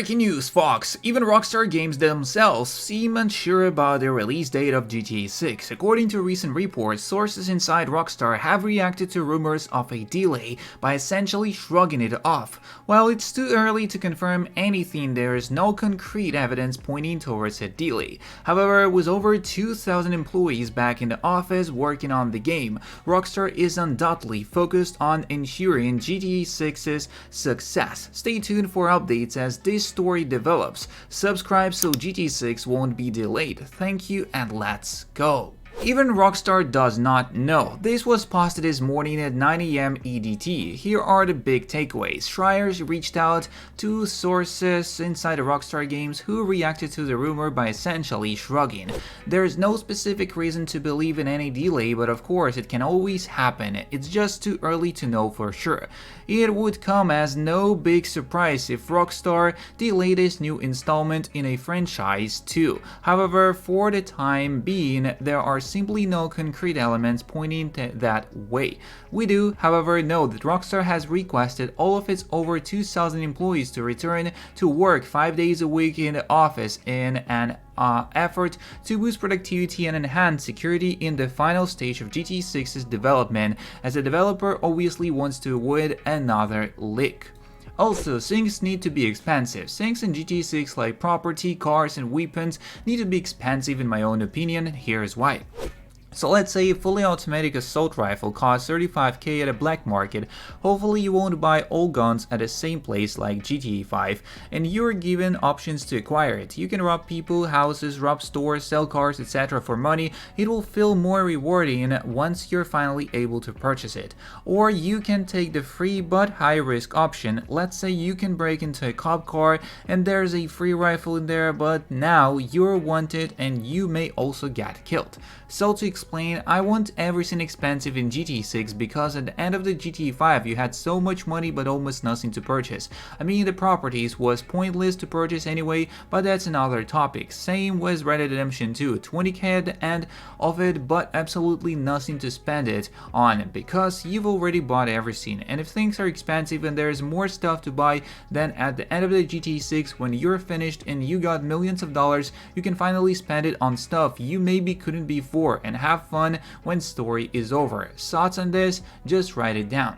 Breaking news, Fox! Even Rockstar Games themselves seem unsure about the release date of GTA 6. According to recent reports, sources inside Rockstar have reacted to rumors of a delay by essentially shrugging it off. While it's too early to confirm anything, there is no concrete evidence pointing towards a delay. However, with over 2,000 employees back in the office working on the game, Rockstar is undoubtedly focused on ensuring GTA 6's success. Stay tuned for updates as this story develops. Subscribe so GTA 6 won't be delayed. Thank you and let's go. Even Rockstar does not know. This was posted this morning at 9 AM EDT. Here are the big takeaways. Schreier reached out to sources inside the Rockstar Games who reacted to the rumor by essentially shrugging. There is no specific reason to believe in any delay, but of course it can always happen. It's just too early to know for sure. It would come as no big surprise if Rockstar delayed this new installment in a franchise too. However, for the time being, there are simply no concrete elements pointing that way. We do, however, know that Rockstar has requested all of its over 2,000 employees to return to work 5 days a week in the office in an effort to boost productivity and enhance security in the final stage of GTA 6's development, as the developer obviously wants to avoid another leak. Also, things need to be expensive. Things in GTA 6 like property, cars and weapons need to be expensive in my own opinion, and here's why. So let's say a fully automatic assault rifle costs 35k at a black market. Hopefully you won't buy all guns at the same place like GTA 5, and you're given options to acquire it. You can rob people, houses, rob stores, sell cars, etc. for money. It will feel more rewarding once you're finally able to purchase it. Or you can take the free but high risk option. Let's say you can break into a cop car and there's a free rifle in there, but now you're wanted and you may also get killed. So to explain, I want everything expensive in GTA 6 because at the end of the GTA 5 you had so much money but almost nothing to purchase. I mean, the properties was pointless to purchase anyway, but that's another topic. Same with Red Dead Redemption 2, 20k at the end of it but absolutely nothing to spend it on because you've already bought everything. And if things are expensive and there's more stuff to buy, then at the end of the GTA 6 when you're finished and you got millions of dollars, you can finally spend it on stuff you maybe couldn't before and have fun when story is over. Thoughts on this? Just write it down.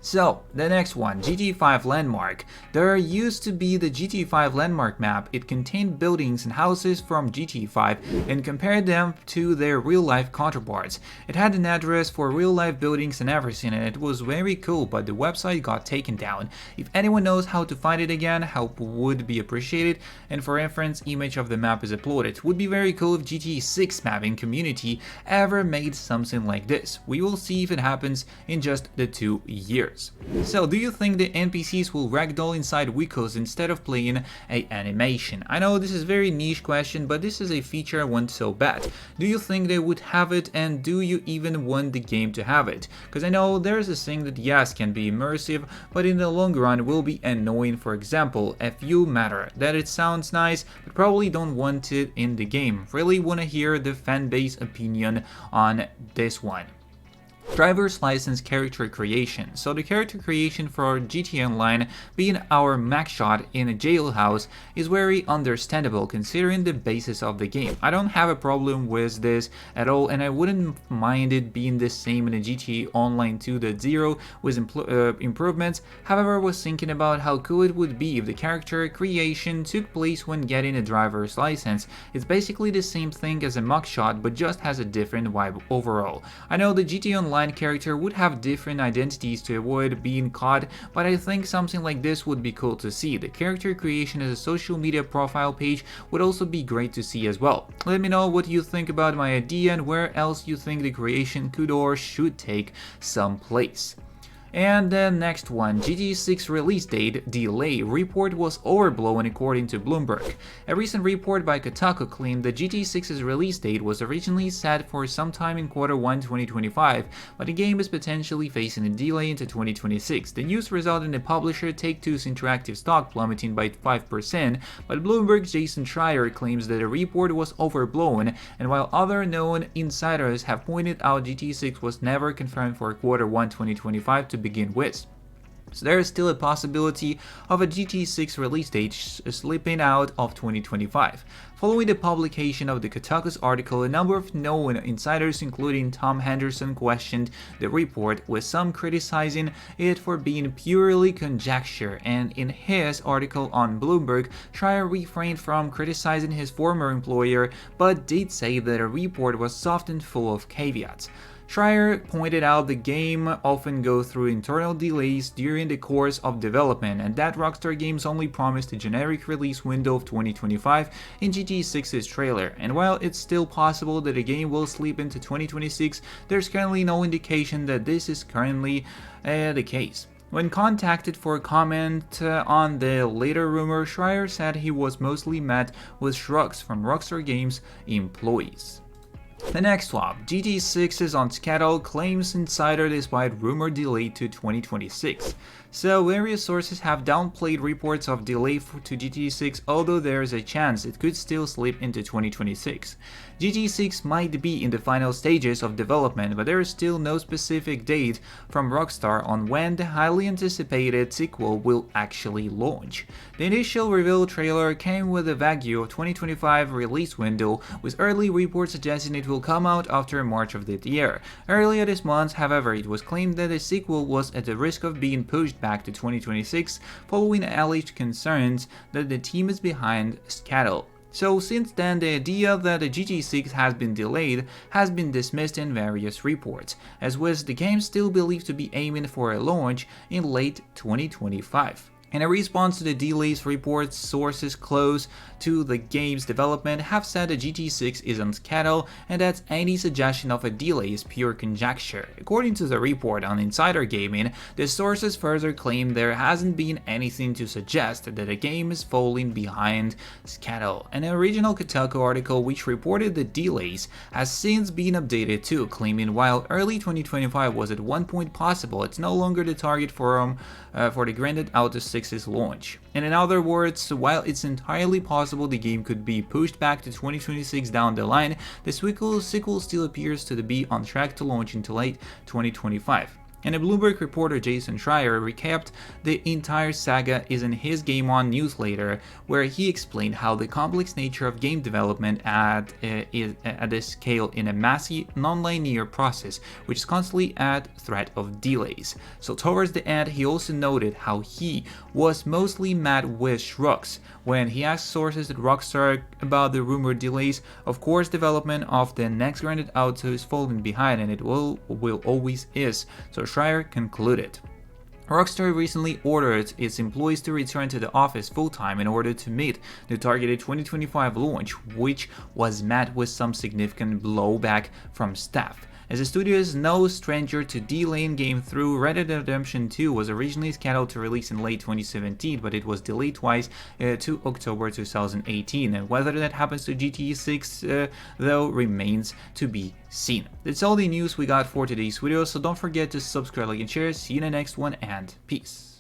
So, the next one, GTA5 Landmark. There used to be the GTA5 Landmark map. It contained buildings and houses from GTA5 and compared them to their real-life counterparts. It had an address for real-life buildings and everything, and it was very cool, but the website got taken down. If anyone knows how to find it again, help would be appreciated, and for reference, image of the map is uploaded. Would be very cool if GTA 6 mapping community ever made something like this. We will see if it happens in just the 2 years. So, do you think the NPCs will ragdoll inside vehicles instead of playing a animation? I know this is a very niche question, but this is a feature I want so bad. Do you think they would have it, and do you even want the game to have it? Because I know there's a thing that yes can be immersive, but in the long run will be annoying. For example, a few matter that it sounds nice, but probably don't want it in the game. Really want to hear the fanbase opinion on this one. Driver's license character creation. So the character creation for GTA Online being our max shot in a jailhouse is very understandable considering the basis of the game. I don't have a problem with this at all, and I wouldn't mind it being the same in a GTA Online 2.0 with improvements. However, I was thinking about how cool it would be if the character creation took place when getting a driver's license. It's basically the same thing as a mugshot, but just has a different vibe overall. I know the GTA Online character would have different identities to avoid being caught, but I think something like this would be cool to see. The character creation as a social media profile page would also be great to see as well. Let me know what you think about my idea and where else you think the creation could or should take some place. And the next one, GTA 6 release date delay report was overblown according to Bloomberg. A recent report by Kotaku claimed that GTA 6's release date was originally set for sometime in Q1 2025, but the game is potentially facing a delay into 2026. The news resulted in the publisher Take-Two's interactive stock plummeting by 5%, but Bloomberg's Jason Schreier claims that the report was overblown, and while other known insiders have pointed out GTA 6 was never confirmed for Q1 2025 to begin with. So there is still a possibility of a GT6 release date slipping out of 2025. Following the publication of the Kotaku's article, a number of known insiders, including Tom Henderson, questioned the report, with some criticizing it for being purely conjecture, and in his article on Bloomberg, Schreier refrained from criticizing his former employer, but did say that the report was soft and full of caveats. Schreier pointed out the game often goes through internal delays during the course of development, and that Rockstar Games only promised a generic release window of 2025 in GTA6's trailer. And while it's still possible that the game will slip into 2026, there's currently no indication that this is currently the case. When contacted for comment on the later rumor, Schreier said he was mostly met with shrugs from Rockstar Games employees. The next swap, GTA6 is on schedule, claims insider despite rumor delay to 2026. So various sources have downplayed reports of delay to GTA6, although there is a chance it could still slip into 2026. GTA6 might be in the final stages of development, but there is still no specific date from Rockstar on when the highly anticipated sequel will actually launch. The initial reveal trailer came with a vague 2025 release window, with early reports suggesting it will come out after March of the year. Earlier this month, however, it was claimed that the sequel was at the risk of being pushed back to 2026 following alleged concerns that the team is behind schedule. So since then, the idea that the GTA6 has been delayed has been dismissed in various reports, as was the game still believed to be aiming for a launch in late 2025. In a response to the delays reports, sources close to the game's development have said that GT6 is on schedule and that any suggestion of a delay is pure conjecture. According to the report on Insider Gaming, the sources further claim there hasn't been anything to suggest that the game is falling behind schedule. An original Kotaku article which reported the delays has since been updated too, claiming while early 2025 was at one point possible, it's no longer the target for the Grand Theft Auto 6's launch. And in other words, while it's entirely possible the game could be pushed back to 2026 down the line, the sequel still appears to be on track to launch into late 2025. And a Bloomberg reporter, Jason Schreier, recapped the entire saga in his Game On newsletter, where he explained how the complex nature of game development at this scale in a messy, non-linear process, which is constantly at threat of delays. So towards the end, he also noted how he was mostly met with shrugs when he asked sources at Rockstar about the rumored delays. Of course, development of the next Grand Theft Auto is falling behind, and it will always is. So Schreier concluded. Rockstar recently ordered its employees to return to the office full-time in order to meet the targeted 2025 launch, which was met with some significant blowback from staff. As the studio is no stranger to delaying game through, Red Dead Redemption 2 was originally scheduled to release in late 2017, but it was delayed twice to October 2018, and whether that happens to GTA 6 though remains to be seen. That's all the news we got for today's video, so don't forget to subscribe, like, and share. See you in the next one, and peace.